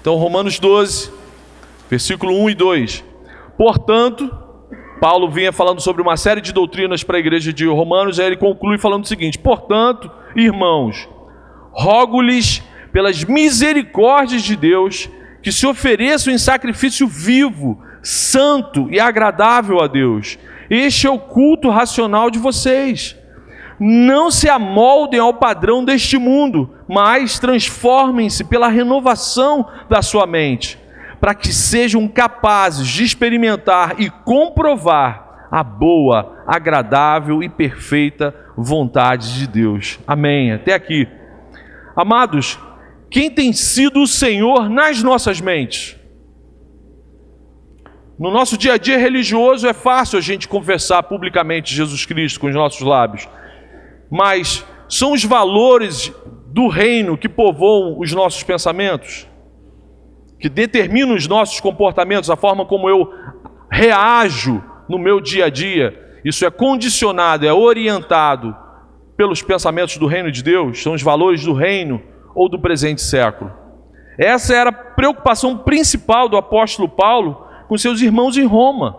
Então, Romanos 12, versículo 1 e 2. Portanto, Paulo vinha falando sobre uma série de doutrinas para a igreja de Romanos, e aí ele conclui falando o seguinte: portanto, irmãos, rogo-lhes pelas misericórdias de Deus, que se ofereçam em sacrifício vivo, santo e agradável a Deus. Este é o culto racional de vocês. Não se amoldem ao padrão deste mundo, mas transformem-se pela renovação da sua mente, para que sejam capazes de experimentar e comprovar a boa, agradável e perfeita vontade de Deus. Amém. Até aqui. Amados, quem tem sido o Senhor nas nossas mentes? No nosso dia a dia religioso é fácil a gente confessar publicamente Jesus Cristo com os nossos lábios, mas são os valores do reino que povoam os nossos pensamentos, que determinam os nossos comportamentos, a forma como eu reajo no meu dia a dia. Isso é condicionado, é orientado pelos pensamentos do reino de Deus, são os valores do reino ou do presente século. Essa era a preocupação principal do apóstolo Paulo com seus irmãos em Roma.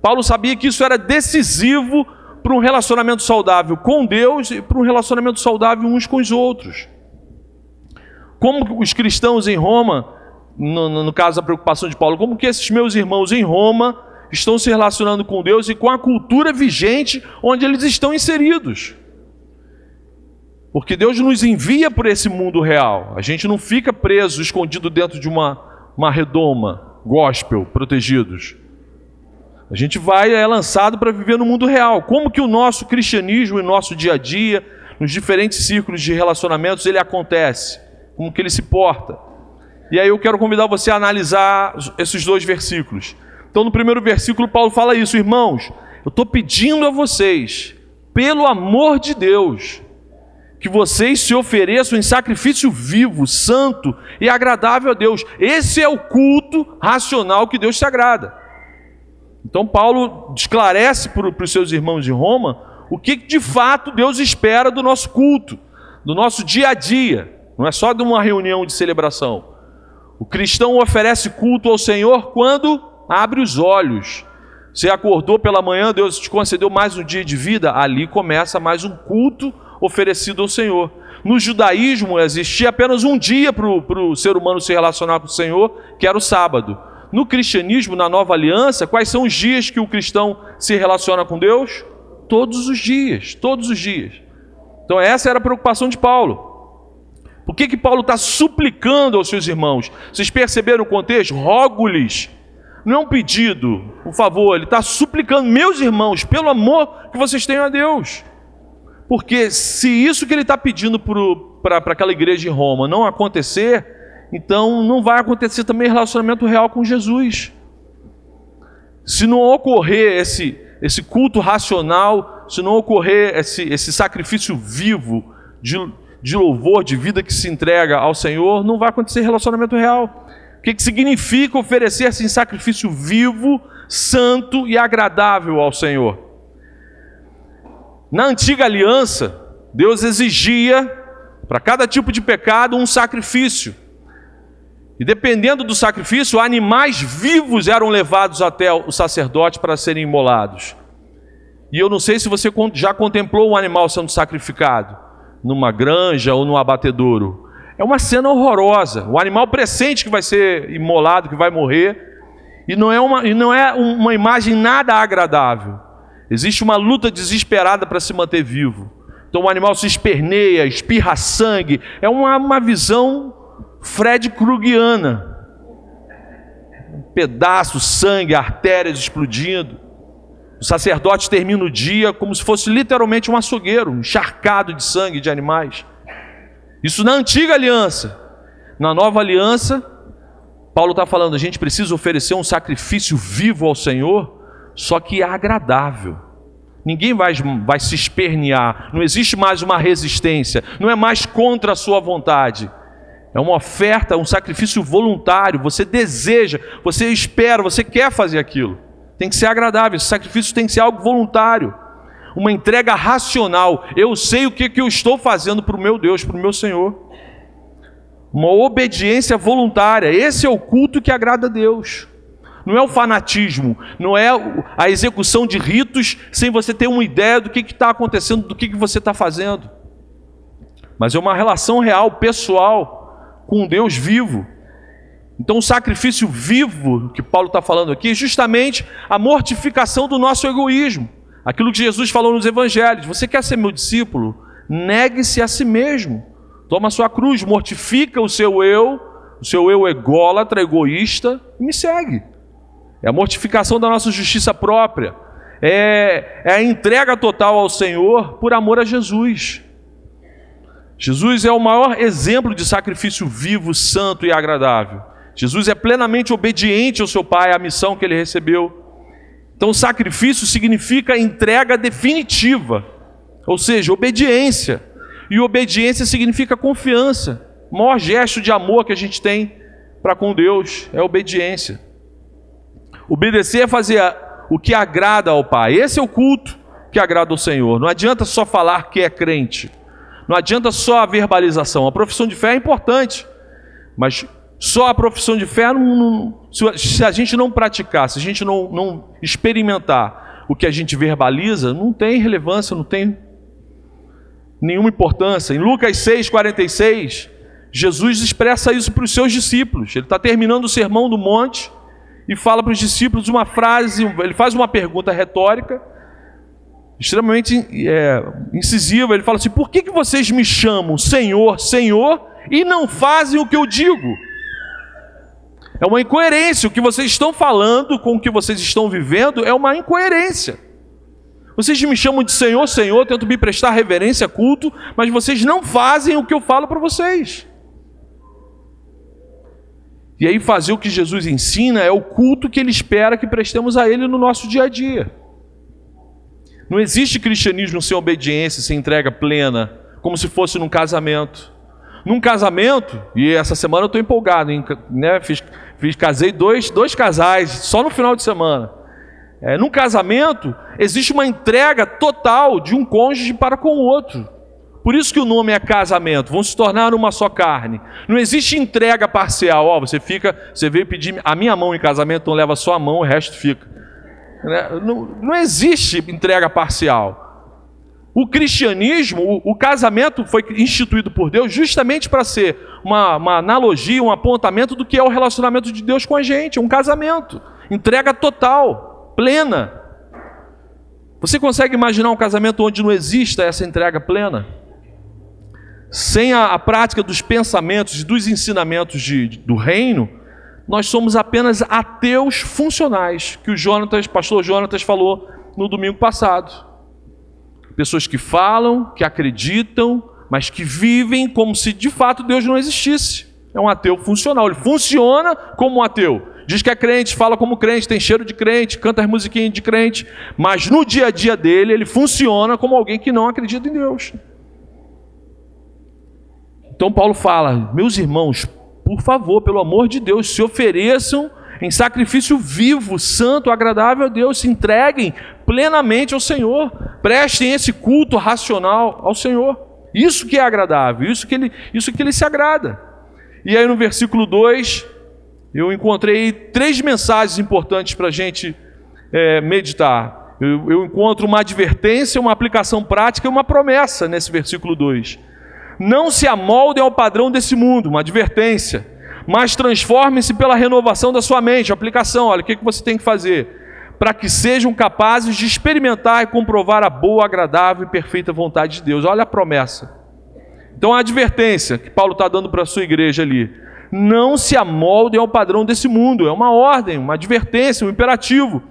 Paulo sabia que isso era decisivo para um relacionamento saudável com Deus e para um relacionamento saudável uns com os outros. Como os cristãos em Roma, no caso da preocupação de Paulo, como que esses meus irmãos em Roma estão se relacionando com Deus e com a cultura vigente onde eles estão inseridos? Porque Deus nos envia por esse mundo real. A gente não fica preso, escondido dentro de uma redoma, gospel, protegidos. A gente é lançado para viver no mundo real. Como que o nosso cristianismo, em nosso dia a dia, nos diferentes círculos de relacionamentos, ele acontece? Como que ele se porta? E aí eu quero convidar você a analisar esses dois versículos. Então, no primeiro versículo, Paulo fala isso: irmãos, eu estou pedindo a vocês, pelo amor de Deus, que vocês se ofereçam em sacrifício vivo, santo e agradável a Deus. Esse é o culto racional que Deus se agrada. Então Paulo esclarece para os seus irmãos de Roma o que de fato Deus espera do nosso culto, do nosso dia a dia. Não é só de uma reunião de celebração. O cristão oferece culto ao Senhor quando abre os olhos. Você acordou pela manhã, Deus te concedeu mais um dia de vida, ali começa mais um culto oferecido ao Senhor. No judaísmo existia apenas um dia para o ser humano se relacionar com o Senhor, que era o sábado. No cristianismo, na nova aliança, quais são os dias que o cristão se relaciona com Deus? Todos os dias, todos os dias. Então essa era a preocupação de Paulo. Por que Paulo está suplicando aos seus irmãos? Vocês perceberam o contexto? Rogo-lhes. Não é um pedido, por favor, ele está suplicando: meus irmãos, pelo amor que vocês tenham a Deus. Porque se isso que ele está pedindo para aquela igreja em Roma não acontecer, então não vai acontecer também relacionamento real com Jesus. Se não ocorrer esse culto racional, se não ocorrer esse sacrifício vivo de louvor, de vida que se entrega ao Senhor, não vai acontecer relacionamento real. O que significa oferecer-se em sacrifício vivo, santo e agradável ao Senhor? Na antiga aliança, Deus exigia para cada tipo de pecado um sacrifício. E dependendo do sacrifício, animais vivos eram levados até o sacerdote para serem imolados. E eu não sei se você já contemplou um animal sendo sacrificado numa granja ou num abatedouro. É uma cena horrorosa. O animal pressente que vai ser imolado, que vai morrer, e não é uma imagem nada agradável. Existe uma luta desesperada para se manter vivo. Então o animal se esperneia, espirra sangue. É uma visão Fred Kruegiana. Um pedaço, sangue, artérias explodindo. O sacerdote termina o dia como se fosse literalmente um açougueiro, encharcado de sangue de animais. Isso na antiga aliança. Na nova aliança, Paulo está falando: a gente precisa oferecer um sacrifício vivo ao Senhor, só que agradável. Ninguém vai se espernear. Não existe mais uma resistência. Não é mais contra a sua vontade. É uma oferta, um sacrifício voluntário. Você deseja, você espera, você quer fazer aquilo. Tem que ser agradável. Esse sacrifício tem que ser algo voluntário. Uma entrega racional. Eu sei o que eu estou fazendo para o meu Deus, para o meu Senhor. uma obediência voluntária. Esse é o culto que agrada a Deus. Não é o fanatismo, não é a execução de ritos sem você ter uma ideia do que está acontecendo, do que você está fazendo. Mas é uma relação real, pessoal, com Deus vivo. Então o sacrifício vivo que Paulo está falando aqui é justamente a mortificação do nosso egoísmo. Aquilo que Jesus falou nos evangelhos: você quer ser meu discípulo? Negue-se a si mesmo. Toma a sua cruz, mortifica o seu eu ególatra, egoísta, e me segue. É a mortificação da nossa justiça própria. É a entrega total ao Senhor por amor a Jesus. Jesus é o maior exemplo de sacrifício vivo, santo e agradável. Jesus é plenamente obediente ao seu Pai, à missão que ele recebeu. Então, sacrifício significa entrega definitiva, ou seja, obediência. E obediência significa confiança. O maior gesto de amor que a gente tem para com Deus é obediência. Obedecer é fazer o que agrada ao Pai. Esse é o culto que agrada ao Senhor. Não adianta só falar que é crente. Não adianta só a verbalização. A profissão de fé é importante, mas só a profissão de fé, se a gente não praticar, se a gente não experimentar o que a gente verbaliza, não tem relevância, não tem nenhuma importância. Em Lucas 6,46, Jesus expressa isso para os seus discípulos. Ele está terminando o Sermão do Monte e fala para os discípulos uma frase, ele faz uma pergunta retórica, extremamente incisiva. Ele fala assim: por que vocês me chamam Senhor, Senhor, e não fazem o que eu digo? É uma incoerência. O que vocês estão falando com o que vocês estão vivendo é uma incoerência. Vocês me chamam de Senhor, Senhor, tentam me prestar reverência, culto, mas vocês não fazem o que eu falo para vocês. E aí fazer o que Jesus ensina é o culto que ele espera que prestemos a ele no nosso dia a dia. Não existe cristianismo sem obediência, sem entrega plena, como se fosse num casamento. Num casamento, e essa semana eu estou empolgado, né? Casei dois casais só no final de semana. Num casamento existe uma entrega total de um cônjuge para com o outro. Por isso que o nome é casamento, vão se tornar uma só carne. Não existe entrega parcial. Você veio pedir a minha mão em casamento, então leva só a mão, o resto fica. Não existe entrega parcial. O cristianismo, o casamento foi instituído por Deus justamente para ser uma analogia, um apontamento do que é o relacionamento de Deus com a gente. Um casamento, entrega total, plena. Você consegue imaginar um casamento onde não exista essa entrega plena? Sem a prática dos pensamentos e dos ensinamentos do reino, nós somos apenas ateus funcionais, que o pastor Jonatas falou no domingo passado. Pessoas que falam, que acreditam, mas que vivem como se de fato Deus não existisse. É um ateu funcional, ele funciona como um ateu. Diz que é crente, fala como crente, tem cheiro de crente, canta as musiquinhas de crente, mas no dia a dia dele, ele funciona como alguém que não acredita em Deus. Então Paulo fala: meus irmãos, por favor, pelo amor de Deus, se ofereçam em sacrifício vivo, santo, agradável a Deus, se entreguem plenamente ao Senhor, prestem esse culto racional ao Senhor. Isso que é agradável, isso que ele se agrada. E aí no versículo 2, eu encontrei 3 mensagens importantes para a gente meditar. Eu encontro uma advertência, uma aplicação prática e uma promessa nesse versículo 2. Não se amoldem ao padrão desse mundo, uma advertência, mas transformem-se pela renovação da sua mente. Aplicação: olha, o que você tem que fazer? Para que sejam capazes de experimentar e comprovar a boa, agradável e perfeita vontade de Deus. Olha a promessa. Então a advertência que Paulo está dando para a sua igreja ali: não se amoldem ao padrão desse mundo. É uma ordem, uma advertência, um imperativo.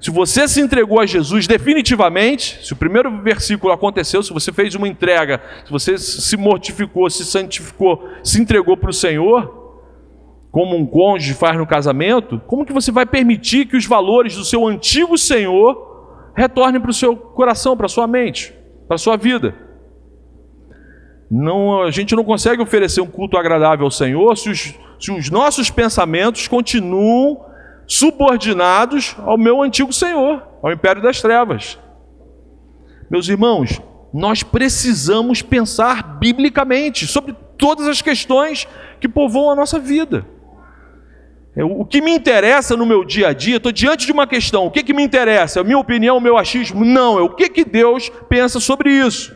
Se você se entregou a Jesus definitivamente, se o primeiro versículo aconteceu, se você fez uma entrega, se você se mortificou, se santificou, se entregou para o Senhor, como um cônjuge faz no casamento, como que você vai permitir que os valores do seu antigo Senhor retornem para o seu coração, para a sua mente, para a sua vida? A gente não consegue oferecer um culto agradável ao Senhor se os nossos pensamentos continuam subordinados ao meu antigo Senhor, ao império das trevas. Meus irmãos, nós precisamos pensar biblicamente sobre todas as questões que povoam a nossa vida. O que me interessa no meu dia a dia, estou diante de uma questão, o que me interessa? A minha opinião, o meu achismo? Não, é o que Deus pensa sobre isso.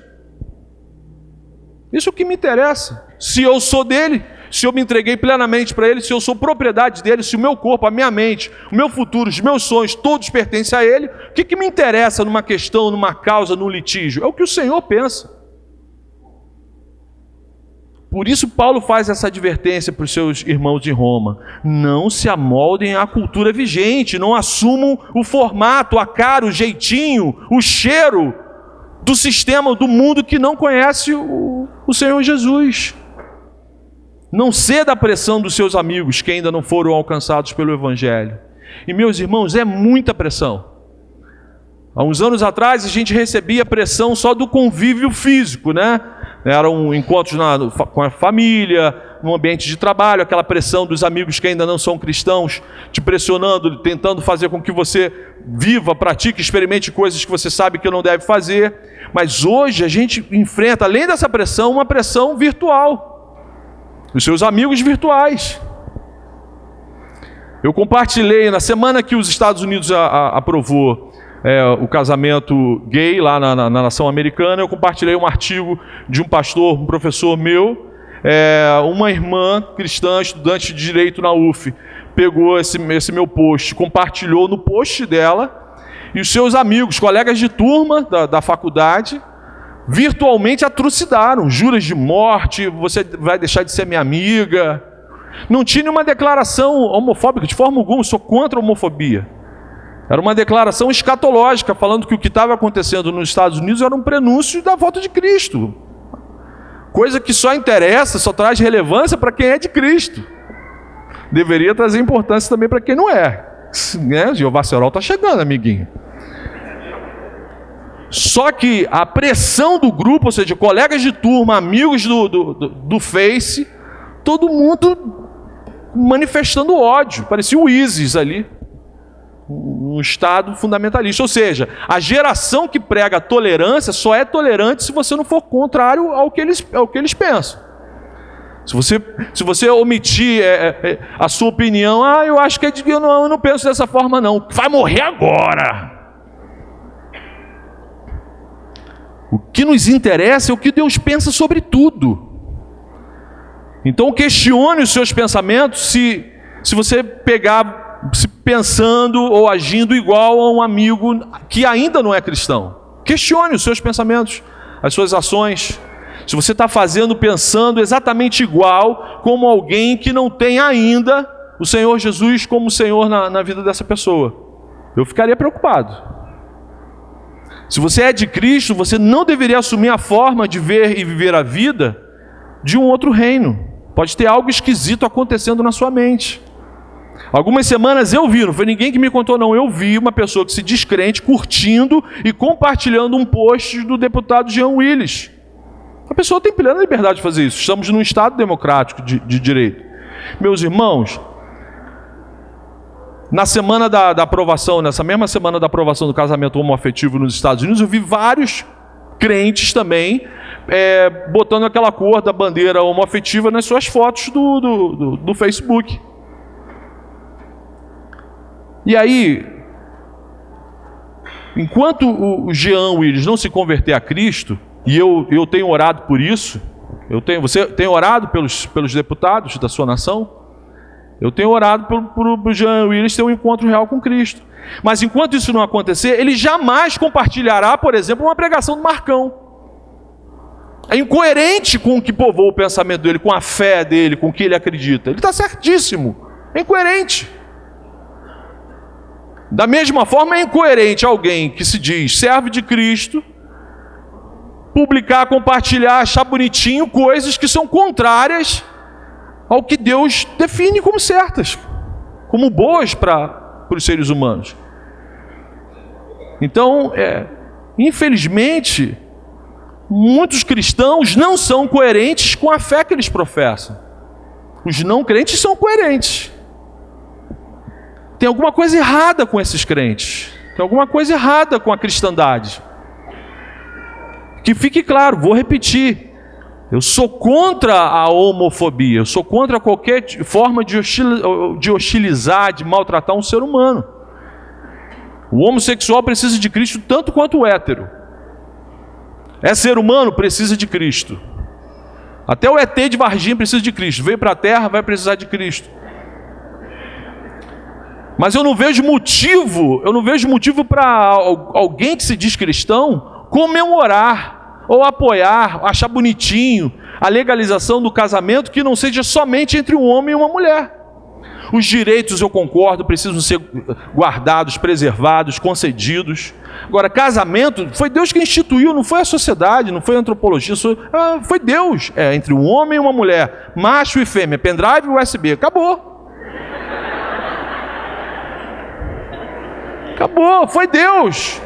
Isso é o que me interessa. Se eu sou dele, se eu me entreguei plenamente para ele, se eu sou propriedade dele, se o meu corpo, a minha mente, o meu futuro, os meus sonhos, todos pertencem a ele, o que me interessa numa questão, numa causa, num litígio? É o que o Senhor pensa. Por isso Paulo faz essa advertência para os seus irmãos de Roma: não se amoldem à cultura vigente, não assumam o formato, a cara, o jeitinho, o cheiro do sistema, do mundo que não conhece o Senhor Jesus. Não ceda à pressão dos seus amigos que ainda não foram alcançados pelo Evangelho. E meus irmãos, é muita pressão. Há uns anos atrás a gente recebia pressão só do convívio físico, né? Eram encontros com a família, no ambiente de trabalho, aquela pressão dos amigos que ainda não são cristãos, te pressionando, tentando fazer com que você viva, pratique, experimente coisas que você sabe que não deve fazer. Mas hoje a gente enfrenta, além dessa pressão, uma pressão virtual. Os seus amigos virtuais. Eu compartilhei, na semana que os Estados Unidos aprovou o casamento gay lá na nação americana, eu compartilhei um artigo de um pastor, um professor meu, uma irmã cristã, estudante de direito na UF, pegou esse meu post, compartilhou no post dela, e os seus amigos, colegas de turma da faculdade, virtualmente a trucidaram, juras de morte, você vai deixar de ser minha amiga. Não tinha nenhuma declaração homofóbica, de forma alguma, eu sou contra a homofobia. Era uma declaração escatológica, falando que o que estava acontecendo nos Estados Unidos era um prenúncio da volta de Cristo. Coisa que só interessa, só traz relevância para quem é de Cristo. Deveria trazer importância também para quem não é. Né? Jeová Serol está chegando, amiguinho. Só que a pressão do grupo, ou seja, colegas de turma, amigos do Face, todo mundo manifestando ódio, parecia o ISIS ali, um estado fundamentalista. Ou seja, a geração que prega a tolerância só é tolerante se você não for contrário ao que eles pensam. Se você omitir a sua opinião, eu acho que eu não penso dessa forma não, vai morrer agora. O que nos interessa é o que Deus pensa sobre tudo. Então questione os seus pensamentos se você pegar, se pensando ou agindo igual a um amigo que ainda não é cristão. Questione os seus pensamentos, as suas ações. Se você está pensando exatamente igual como alguém que não tem ainda o Senhor Jesus como Senhor na vida dessa pessoa, eu ficaria preocupado. Se você é de Cristo, você não deveria assumir a forma de ver e viver a vida de um outro reino. Pode ter algo esquisito acontecendo na sua mente. Algumas semanas eu vi, não foi ninguém que me contou não, eu vi uma pessoa que se diz crente curtindo e compartilhando um post do deputado Jean Willis. A pessoa tem plena liberdade de fazer isso. Estamos num Estado democrático de direito. Meus irmãos, na semana da aprovação, nessa mesma semana da aprovação do casamento homoafetivo nos Estados Unidos, eu vi vários crentes também botando aquela cor da bandeira homoafetiva nas suas fotos do Facebook. E aí, enquanto o Jean Willis não se converter a Cristo, e eu tenho orado por isso, você tem orado pelos deputados da sua nação? Eu tenho orado para o Jean Willis ter um encontro real com Cristo. Mas enquanto isso não acontecer, ele jamais compartilhará, por exemplo, uma pregação do Marcão. É incoerente com o que povoa o pensamento dele, com a fé dele, com o que ele acredita. Ele está certíssimo. É incoerente. Da mesma forma, é incoerente alguém que se diz servo de Cristo publicar, compartilhar, achar bonitinho coisas que são contrárias ao que Deus define como certas, como boas para os seres humanos. Então, infelizmente, muitos cristãos não são coerentes com a fé que eles professam. Os não crentes são coerentes. Tem alguma coisa errada com esses crentes. Tem alguma coisa errada com a cristandade. Que fique claro, vou repetir. Eu sou contra a homofobia, eu sou contra qualquer forma de hostilizar, de maltratar um ser humano. O homossexual precisa de Cristo tanto quanto o hétero. É ser humano, precisa de Cristo. Até o ET de Varginha precisa de Cristo. Veio para a Terra, vai precisar de Cristo. Mas eu não vejo motivo para alguém que se diz cristão comemorar ou apoiar, achar bonitinho a legalização do casamento que não seja somente entre um homem e uma mulher. Os direitos, eu concordo, precisam ser guardados, preservados, concedidos. Agora, casamento, foi Deus que instituiu, não foi a sociedade, não foi a antropologia, foi Deus. É entre um homem e uma mulher, macho e fêmea, pendrive e USB, acabou. Acabou, foi Deus.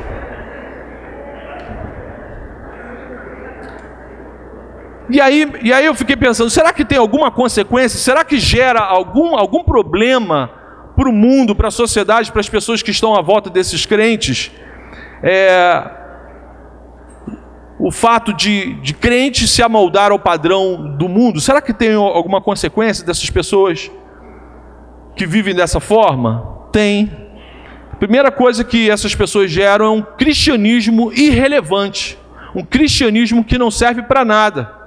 E aí eu fiquei pensando, será que tem alguma consequência? Será que gera algum problema para o mundo, para a sociedade, para as pessoas que estão à volta desses crentes? O fato de crentes se amoldar ao padrão do mundo, será que tem alguma consequência dessas pessoas que vivem dessa forma? Tem. A primeira coisa que essas pessoas geram é um cristianismo irrelevante, um cristianismo que não serve para nada.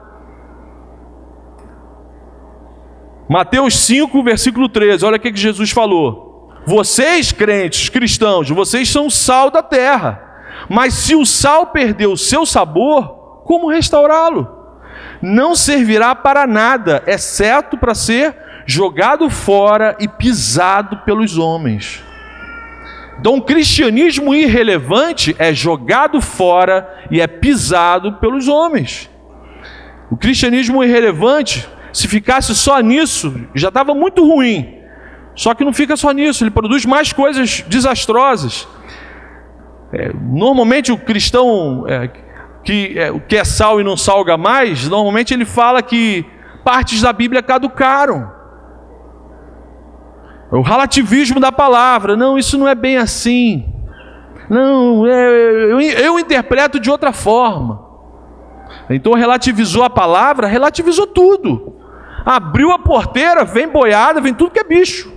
Mateus 5, versículo 13, olha o que Jesus falou. Vocês, crentes, cristãos, vocês são o sal da terra. Mas se o sal perder o seu sabor, como restaurá-lo? Não servirá para nada, exceto para ser jogado fora e pisado pelos homens. Então, o cristianismo irrelevante é jogado fora e é pisado pelos homens. O cristianismo irrelevante, se ficasse só nisso, já estava muito ruim. Só que não fica só nisso, ele produz mais coisas desastrosas. Normalmente o cristão que é sal e não salga mais, normalmente ele fala que partes da Bíblia caducaram. O relativismo da palavra, não, isso não é bem assim. Não, eu interpreto de outra forma. Então relativizou a palavra, relativizou tudo. Abriu a porteira, vem boiada, vem tudo que é bicho.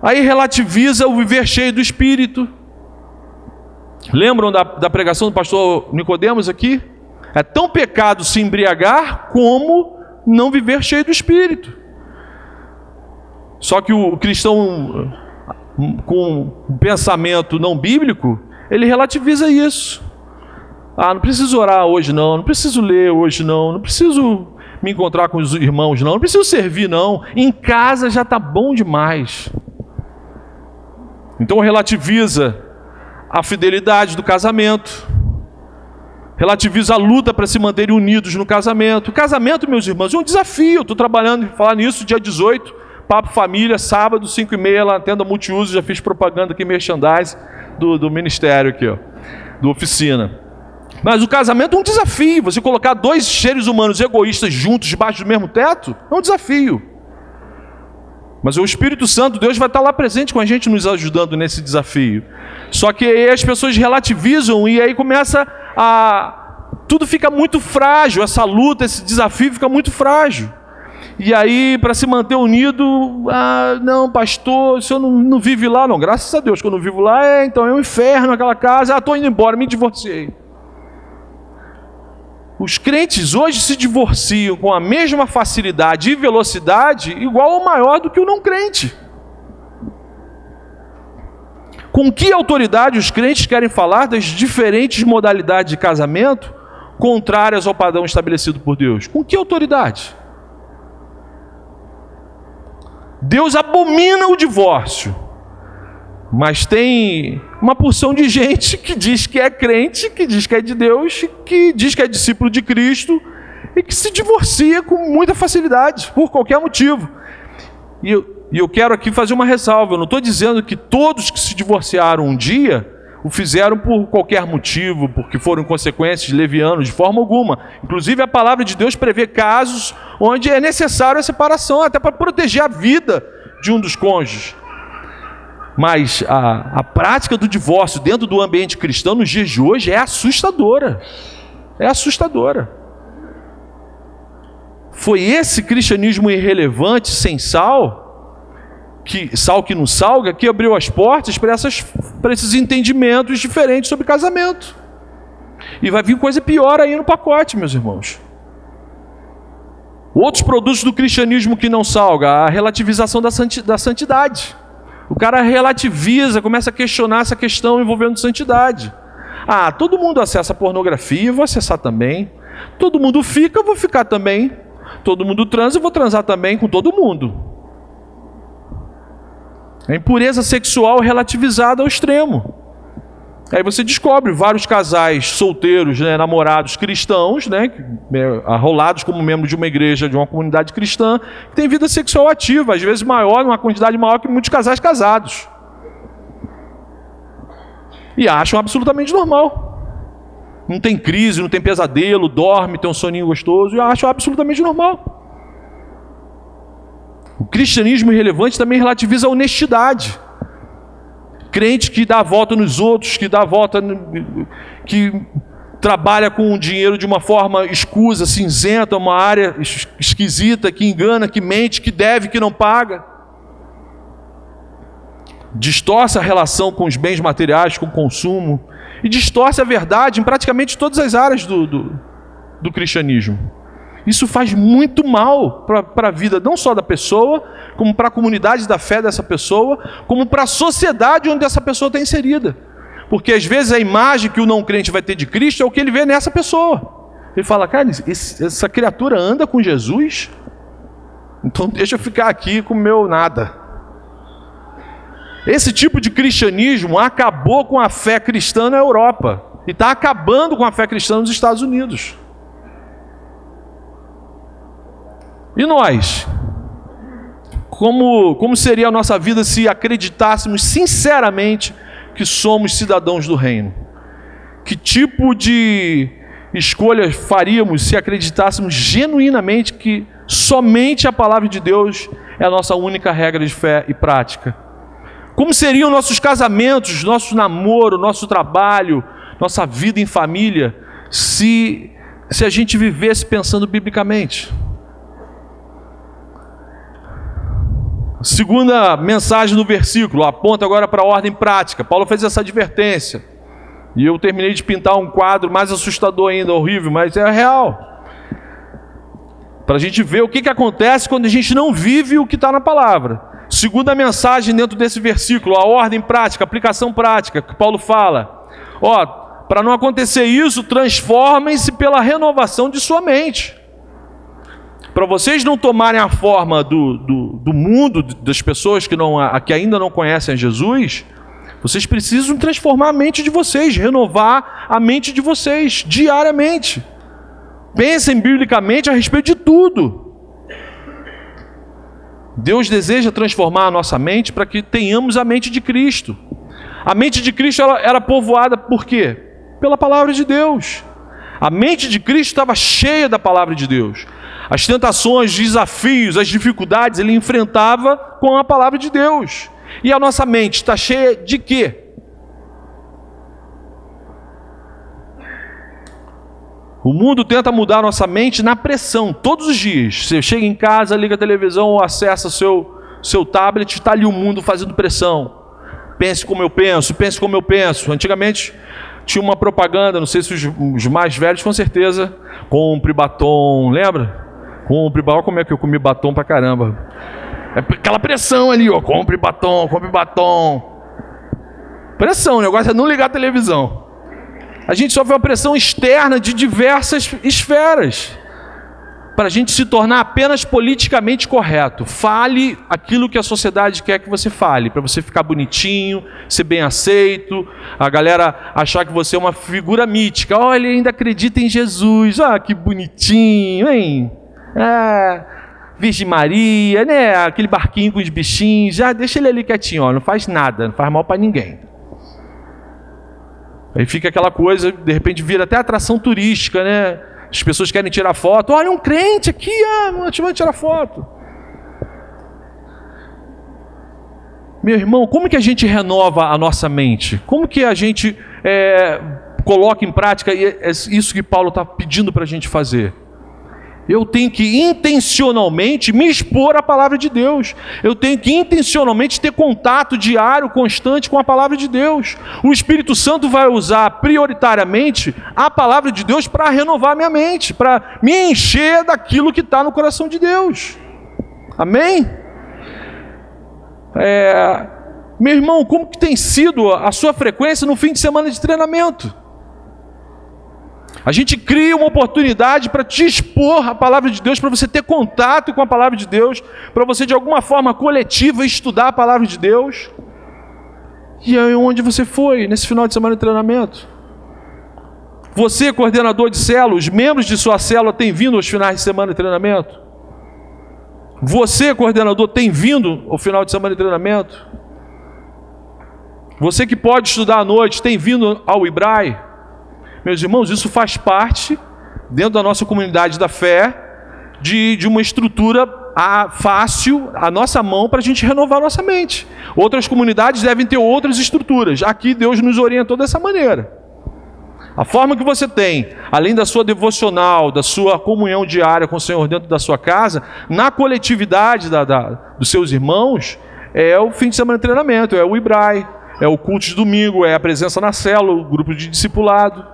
Aí relativiza o viver cheio do Espírito. Lembram da pregação do pastor Nicodemos aqui? É tão pecado se embriagar como não viver cheio do Espírito. Só que o cristão com um pensamento não bíblico, ele relativiza isso. Não preciso orar hoje não preciso ler hoje não preciso me encontrar com os irmãos não preciso servir não, em casa já está bom demais. Então relativiza a fidelidade do casamento, relativiza a luta para se manterem unidos no casamento. O casamento, meus irmãos, é um desafio. Eu estou trabalhando em falar nisso dia 18, Papo Família, sábado, 5h30, lá na tenda multiuso. Já fiz propaganda aqui, merchandise do ministério aqui, ó, do oficina. Mas o casamento é um desafio. Você colocar dois seres humanos egoístas juntos debaixo do mesmo teto é um desafio. Mas o Espírito Santo, Deus, vai estar lá presente com a gente, nos ajudando nesse desafio. Só que aí as pessoas relativizam e aí começa tudo fica muito frágil, essa luta, esse desafio fica muito frágil. E aí, para se manter unido, não, pastor, o senhor não vive lá, não. Graças a Deus que eu não vivo lá, então é um inferno aquela casa, estou indo embora, me divorciei. Os crentes hoje se divorciam com a mesma facilidade e velocidade, igual ou maior do que o não crente. Com que autoridade os crentes querem falar das diferentes modalidades de casamento contrárias ao padrão estabelecido por Deus? Com que autoridade? Deus abomina o divórcio, mas tem uma porção de gente que diz que é crente, que diz que é de Deus, que diz que é discípulo de Cristo e que se divorcia com muita facilidade, por qualquer motivo. E eu quero aqui fazer uma ressalva. Eu não estou dizendo que todos que se divorciaram um dia o fizeram por qualquer motivo, porque foram consequências levianas, de forma alguma. Inclusive a palavra de Deus prevê casos onde é necessário a separação, até para proteger a vida de um dos cônjuges. Mas a prática do divórcio dentro do ambiente cristão nos dias de hoje é assustadora. É assustadora. Foi esse cristianismo irrelevante, sem sal, sal que não salga, que abriu as portas para esses entendimentos diferentes sobre casamento. E vai vir coisa pior aí no pacote, meus irmãos. Outros produtos do cristianismo que não salga, a relativização da santidade. O cara relativiza, começa a questionar essa questão envolvendo santidade. Ah, todo mundo acessa pornografia, eu vou acessar também. Todo mundo fica, eu vou ficar também. Todo mundo transa, eu vou transar também com todo mundo. A impureza sexual relativizada ao extremo. Aí você descobre vários casais solteiros, né, namorados cristãos, né, arrolados como membros de uma igreja, de uma comunidade cristã, que tem vida sexual ativa, às vezes maior, numa quantidade maior que muitos casais casados. E acham absolutamente normal. Não tem crise, não tem pesadelo, dorme, tem um soninho gostoso, e acham absolutamente normal. O cristianismo irrelevante também relativiza a honestidade. Crente que dá a volta nos outros, que que trabalha com o dinheiro de uma forma escusa, cinzenta, uma área esquisita, que engana, que mente, que deve, que não paga. Distorce a relação com os bens materiais, com o consumo, e distorce a verdade em praticamente todas as áreas do cristianismo. Isso faz muito mal para a vida, não só da pessoa, como para a comunidade da fé dessa pessoa, como para a sociedade onde essa pessoa está inserida. Porque às vezes a imagem que o não crente vai ter de Cristo é o que ele vê nessa pessoa. Ele fala, cara, essa criatura anda com Jesus? Então deixa eu ficar aqui com o meu nada. Esse tipo de cristianismo acabou com a fé cristã na Europa. E está acabando com a fé cristã nos Estados Unidos. E nós? Como seria a nossa vida se acreditássemos sinceramente que somos cidadãos do reino? Que tipo de escolha faríamos se acreditássemos genuinamente que somente a palavra de Deus é a nossa única regra de fé e prática? Como seriam nossos casamentos, nosso namoro, nosso trabalho, nossa vida em família, se a gente vivesse pensando biblicamente? Segunda mensagem do versículo, aponta agora para a ordem prática. Paulo fez essa advertência. E eu terminei de pintar um quadro mais assustador ainda, horrível, mas é real. Para a gente ver o que acontece quando a gente não vive o que está na palavra. Segunda mensagem dentro desse versículo, a ordem prática, a aplicação prática, que Paulo fala. Para não acontecer isso, transformem-se pela renovação de sua mente. Para vocês não tomarem a forma do mundo, das pessoas que ainda não conhecem a Jesus, vocês precisam transformar a mente de vocês, renovar a mente de vocês diariamente. Pensem biblicamente a respeito de tudo. Deus deseja transformar a nossa mente para que tenhamos a mente de Cristo. A mente de Cristo era povoada por quê? Pela palavra de Deus. A mente de Cristo estava cheia da palavra de Deus. As tentações, os desafios, as dificuldades, ele enfrentava com a palavra de Deus. E a nossa mente está cheia de quê? O mundo tenta mudar a nossa mente na pressão, todos os dias. Você chega em casa, liga a televisão ou acessa seu tablet, está ali o mundo fazendo pressão. Pense como eu penso, pense como eu penso. Antigamente tinha uma propaganda, não sei se os mais velhos com certeza, compre batom, lembra? Compre batom, como é que eu comi batom pra caramba? É aquela pressão ali, compre batom, compre batom. Pressão, o negócio é não ligar a televisão. A gente sofre uma pressão externa de diversas esferas, para a gente se tornar apenas politicamente correto. Fale aquilo que a sociedade quer que você fale, para você ficar bonitinho, ser bem aceito, a galera achar que você é uma figura mítica. Olha, ele ainda acredita em Jesus, que bonitinho, hein? Virgem Maria, né? Aquele barquinho com os bichinhos, já deixa ele ali quietinho, não faz nada, não faz mal para ninguém. Aí fica aquela coisa, de repente vira até atração turística, né? As pessoas querem tirar foto, olha um crente aqui, vai tirar foto. Meu irmão, como que a gente renova a nossa mente? Como que a gente coloca em prática isso que Paulo está pedindo para a gente fazer? Eu tenho que intencionalmente me expor à palavra de Deus. Eu tenho que intencionalmente ter contato diário, constante com a palavra de Deus. O Espírito Santo vai usar prioritariamente a palavra de Deus para renovar minha mente, para me encher daquilo que está no coração de Deus. Amém? Meu irmão, como que tem sido a sua frequência no fim de semana de treinamento? A gente cria uma oportunidade para te expor à palavra de Deus, para você ter contato com a palavra de Deus, para você de alguma forma coletiva estudar a palavra de Deus. E aí, onde você foi nesse final de semana de treinamento? Você, coordenador de célula, os membros de sua célula têm vindo aos finais de semana de treinamento? Você, coordenador, tem vindo ao final de semana de treinamento? Você que pode estudar à noite, tem vindo ao IBRAE? Meus irmãos, isso faz parte, dentro da nossa comunidade da fé, de uma estrutura fácil, à nossa mão, para a gente renovar nossa mente. Outras comunidades devem ter outras estruturas. Aqui Deus nos orientou dessa maneira. A forma que você tem, além da sua devocional, da sua comunhão diária com o Senhor dentro da sua casa, na coletividade dos seus irmãos, é o fim de semana de treinamento, é o IBRAE, é o culto de domingo, é a presença na célula, o grupo de discipulado.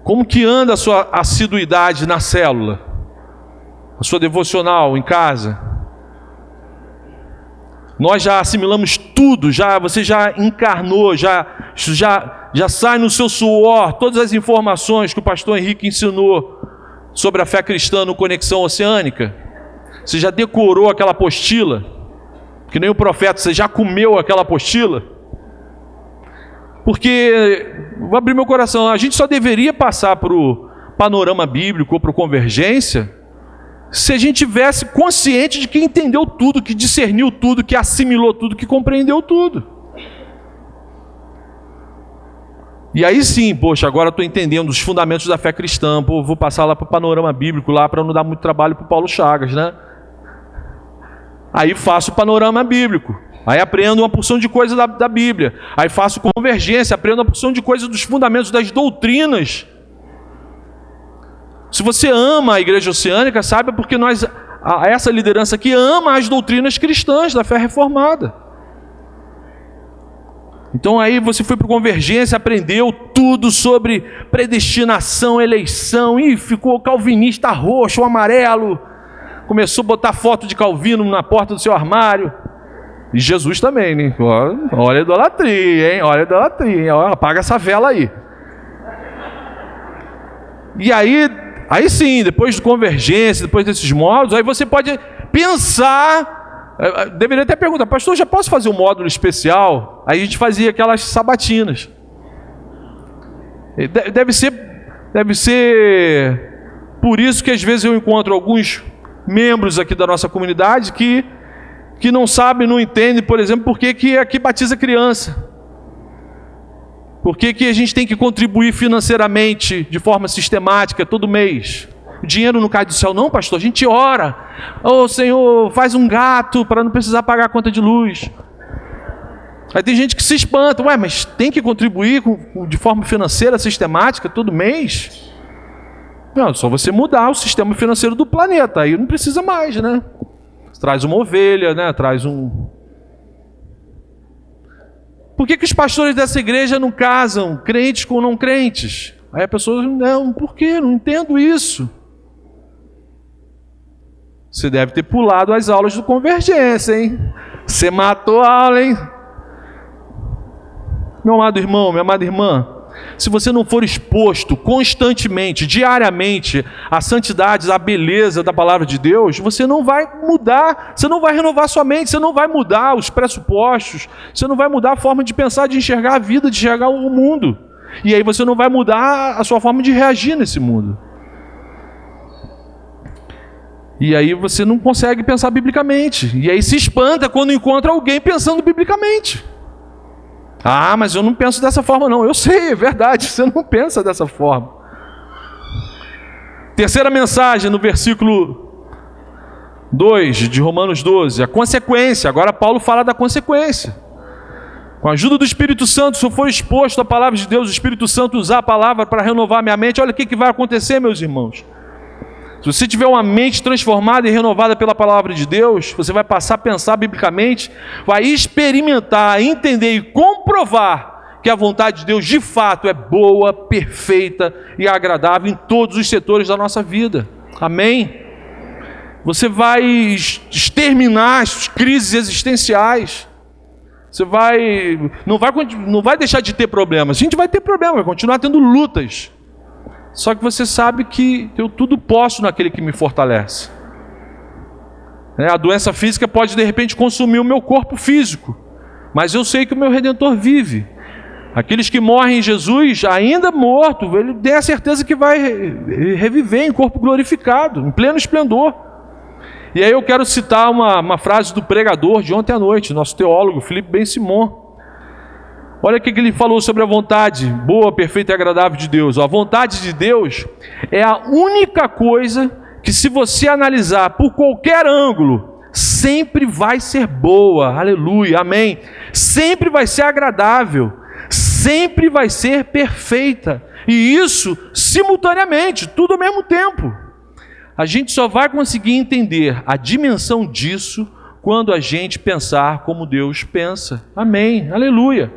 Como que anda a sua assiduidade na célula? A sua devocional em casa? Nós já assimilamos tudo, você já encarnou, já sai no seu suor todas as informações que o pastor Henrique ensinou sobre a fé cristã no Conexão Oceânica? Você já decorou aquela apostila? Que nem o profeta, você já comeu aquela apostila? Porque, vou abrir meu coração, a gente só deveria passar para o panorama bíblico ou para o Convergência se a gente tivesse consciente de que entendeu tudo, que discerniu tudo, que assimilou tudo, que compreendeu tudo. E aí sim, poxa, agora estou entendendo os fundamentos da fé cristã, vou passar lá para o panorama bíblico, lá para não dar muito trabalho para o Paulo Chagas, né? Aí faço o panorama bíblico. Aí aprendo uma porção de coisas da Bíblia. Aí faço Convergência, aprendo uma porção de coisas dos fundamentos das doutrinas. Se você ama a Igreja Oceânica, saiba porque essa liderança aqui ama as doutrinas cristãs da fé reformada. Então aí você foi para o Convergência, aprendeu tudo sobre predestinação, eleição, e ficou calvinista roxo, amarelo. Começou a botar foto de Calvino na porta do seu armário. E Jesus também, né? Olha a idolatria, hein? Olha a idolatria, hein? Apaga essa vela aí. E aí sim, depois de Convergência, depois desses módulos, aí você pode pensar, deveria até perguntar, pastor, já posso fazer um módulo especial? Aí a gente fazia aquelas sabatinas. Deve ser por isso que às vezes eu encontro alguns membros aqui da nossa comunidade que não sabem, não entendem, por exemplo, por que aqui batiza criança. Por que a gente tem que contribuir financeiramente, de forma sistemática, todo mês? O dinheiro não cai do céu, não, pastor. A gente ora. Ô, Senhor, faz um gato para não precisar pagar a conta de luz. Aí tem gente que se espanta. Ué, mas tem que contribuir de forma financeira, sistemática, todo mês? Não, só você mudar o sistema financeiro do planeta. Aí não precisa mais, né? Traz uma ovelha, né? Traz um... Por que os pastores dessa igreja não casam crentes com não crentes? Aí a pessoa, não, por quê? Não entendo isso. Você deve ter pulado as aulas do Convergência, hein? Você matou a aula, hein? Meu amado irmão, minha amada irmã, se você não for exposto constantemente, diariamente, à santidade, à beleza da palavra de Deus, você não vai mudar, você não vai renovar sua mente, você não vai mudar os pressupostos, você não vai mudar a forma de pensar, de enxergar a vida, de enxergar o mundo. E aí você não vai mudar a sua forma de reagir nesse mundo. E aí você não consegue pensar biblicamente. E aí se espanta quando encontra alguém pensando biblicamente. Ah, mas eu não penso dessa forma não. Eu sei, é verdade, você não pensa dessa forma. Terceira mensagem no versículo 2 de Romanos 12, a consequência. Agora Paulo fala da consequência. Com a ajuda do Espírito Santo, se eu for exposto à palavra de Deus, o Espírito Santo usar a palavra para renovar minha mente, olha o que vai acontecer, meus irmãos. Se você tiver uma mente transformada e renovada pela palavra de Deus, você vai passar a pensar biblicamente, vai experimentar, entender e comprovar que a vontade de Deus de fato é boa, perfeita e agradável em todos os setores da nossa vida. Amém? Você vai exterminar as crises existenciais. Você não vai deixar de ter problemas. A gente vai ter problemas, vai continuar tendo lutas. Só que você sabe que eu tudo posso naquele que me fortalece. A doença física pode de repente consumir o meu corpo físico, mas eu sei que o meu Redentor vive. Aqueles que morrem em Jesus, ainda morto, ele tem a certeza que vai reviver em corpo glorificado, em pleno esplendor. E aí eu quero citar uma frase do pregador de ontem à noite, nosso teólogo, Philippe Ben-Simon. Olha o que ele falou sobre a vontade boa, perfeita e agradável de Deus. A vontade de Deus é a única coisa que, se você analisar por qualquer ângulo, sempre vai ser boa. Aleluia, amém. Sempre vai ser agradável, sempre vai ser perfeita. E isso simultaneamente, tudo ao mesmo tempo. A gente só vai conseguir entender a dimensão disso quando a gente pensar como Deus pensa. Amém, aleluia.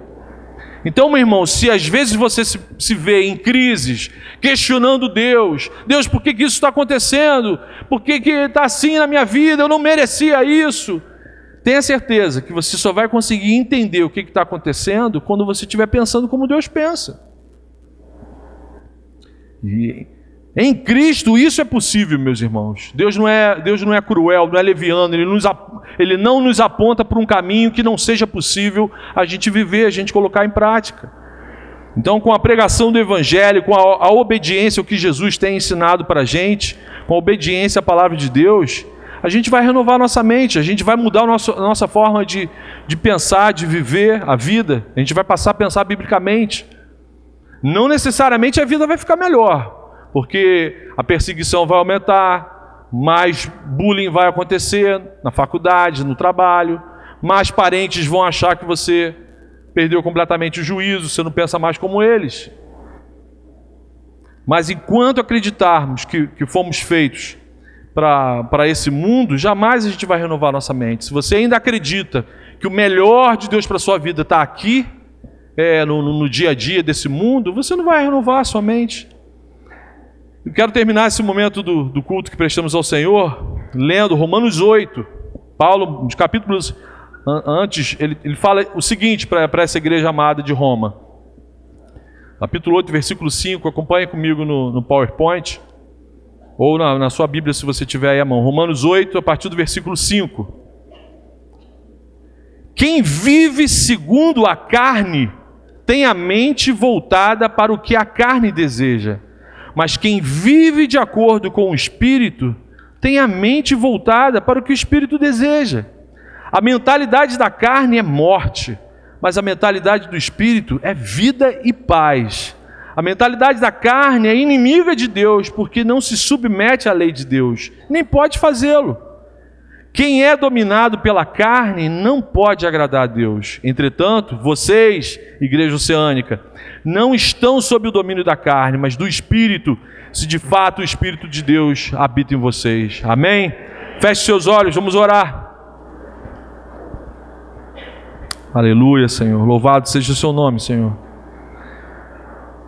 Então, meu irmão, se às vezes você se vê em crises, questionando Deus, por que isso está acontecendo? Por que está assim na minha vida? Eu não merecia isso. Tenha certeza que você só vai conseguir entender o que está acontecendo quando você estiver pensando como Deus pensa. E em Cristo isso é possível, meus irmãos. Deus não é cruel, não é leviano, Ele não nos aponta por um caminho que não seja possível a gente viver, a gente colocar em prática. Então, com a pregação do Evangelho, com a obediência ao que Jesus tem ensinado para a gente, com a obediência à palavra de Deus, a gente vai renovar a nossa mente, a gente vai mudar a nossa forma de pensar, de viver a vida, a gente vai passar a pensar biblicamente. Não necessariamente a vida vai ficar melhor, porque a perseguição vai aumentar, mais bullying vai acontecer na faculdade, no trabalho, mais parentes vão achar que você perdeu completamente o juízo, você não pensa mais como eles. Mas enquanto acreditarmos que fomos feitos para esse mundo, jamais a gente vai renovar nossa mente. Se você ainda acredita que o melhor de Deus para a sua vida está aqui, no dia a dia desse mundo, você não vai renovar a sua mente. Eu quero terminar esse momento do culto que prestamos ao Senhor, lendo Romanos 8. Paulo, nos capítulos antes, ele fala o seguinte para essa igreja amada de Roma. Capítulo 8, versículo 5, acompanhe comigo no PowerPoint, ou na sua Bíblia, se você tiver aí à mão. Romanos 8, a partir do versículo 5. Quem vive segundo a carne, tem a mente voltada para o que a carne deseja. Mas quem vive de acordo com o Espírito, tem a mente voltada para o que o Espírito deseja. A mentalidade da carne é morte, mas a mentalidade do Espírito é vida e paz. A mentalidade da carne é inimiga de Deus, porque não se submete à lei de Deus, nem pode fazê-lo. Quem é dominado pela carne não pode agradar a Deus. Entretanto, vocês, Igreja Oceânica, não estão sob o domínio da carne, mas do Espírito, se de fato o Espírito de Deus habita em vocês. Amém? Feche seus olhos, vamos orar. Aleluia, Senhor. Louvado seja o seu nome, Senhor.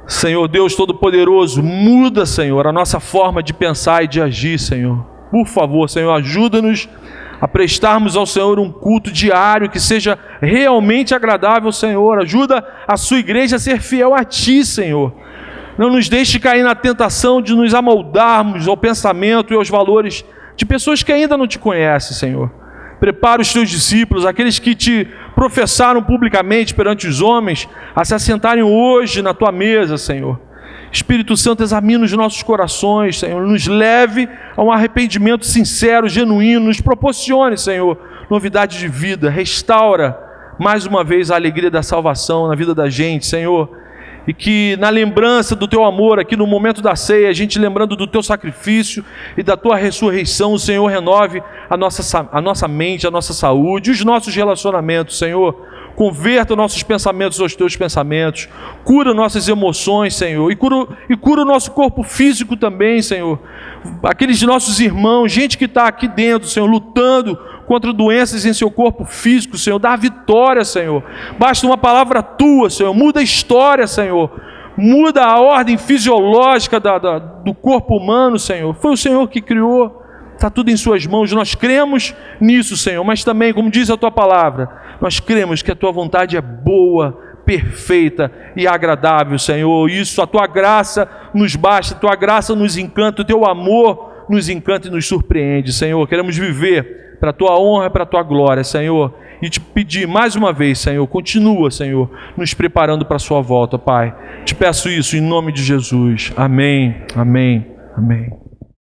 Senhor Deus Todo-Poderoso, muda, Senhor, a nossa forma de pensar e de agir, Senhor. Por favor, Senhor, ajuda-nos a prestarmos ao Senhor um culto diário que seja realmente agradável, Senhor. Ajuda a sua igreja a ser fiel a Ti, Senhor. Não nos deixe cair na tentação de nos amoldarmos ao pensamento e aos valores de pessoas que ainda não Te conhecem, Senhor. Prepara os Teus discípulos, aqueles que Te professaram publicamente perante os homens, a se assentarem hoje na Tua mesa, Senhor. Espírito Santo, examina os nossos corações, Senhor, nos leve a um arrependimento sincero, genuíno, nos proporcione, Senhor, novidade de vida, restaura mais uma vez a alegria da salvação na vida da gente, Senhor, e que na lembrança do Teu amor, aqui no momento da ceia, a gente lembrando do Teu sacrifício e da Tua ressurreição, o Senhor renove a nossa mente, a nossa saúde, os nossos relacionamentos, Senhor. Converta nossos pensamentos aos teus pensamentos. Cura nossas emoções, Senhor. E cura o nosso corpo físico também, Senhor. Aqueles nossos irmãos, gente que está aqui dentro, Senhor, lutando contra doenças em seu corpo físico, Senhor. Dá a vitória, Senhor. Basta uma palavra tua, Senhor. Muda a história, Senhor. Muda a ordem fisiológica do corpo humano, Senhor. Foi o Senhor que criou. Está tudo em suas mãos. Nós cremos nisso, Senhor. Mas também, como diz a tua palavra, nós cremos que a tua vontade é boa, perfeita e agradável, Senhor. Isso, a tua graça nos basta, a tua graça nos encanta, o teu amor nos encanta e nos surpreende, Senhor. Queremos viver para a tua honra e para a tua glória, Senhor. E te pedir mais uma vez, Senhor, continua, Senhor, nos preparando para a sua volta, Pai. Te peço isso em nome de Jesus. Amém, amém, amém.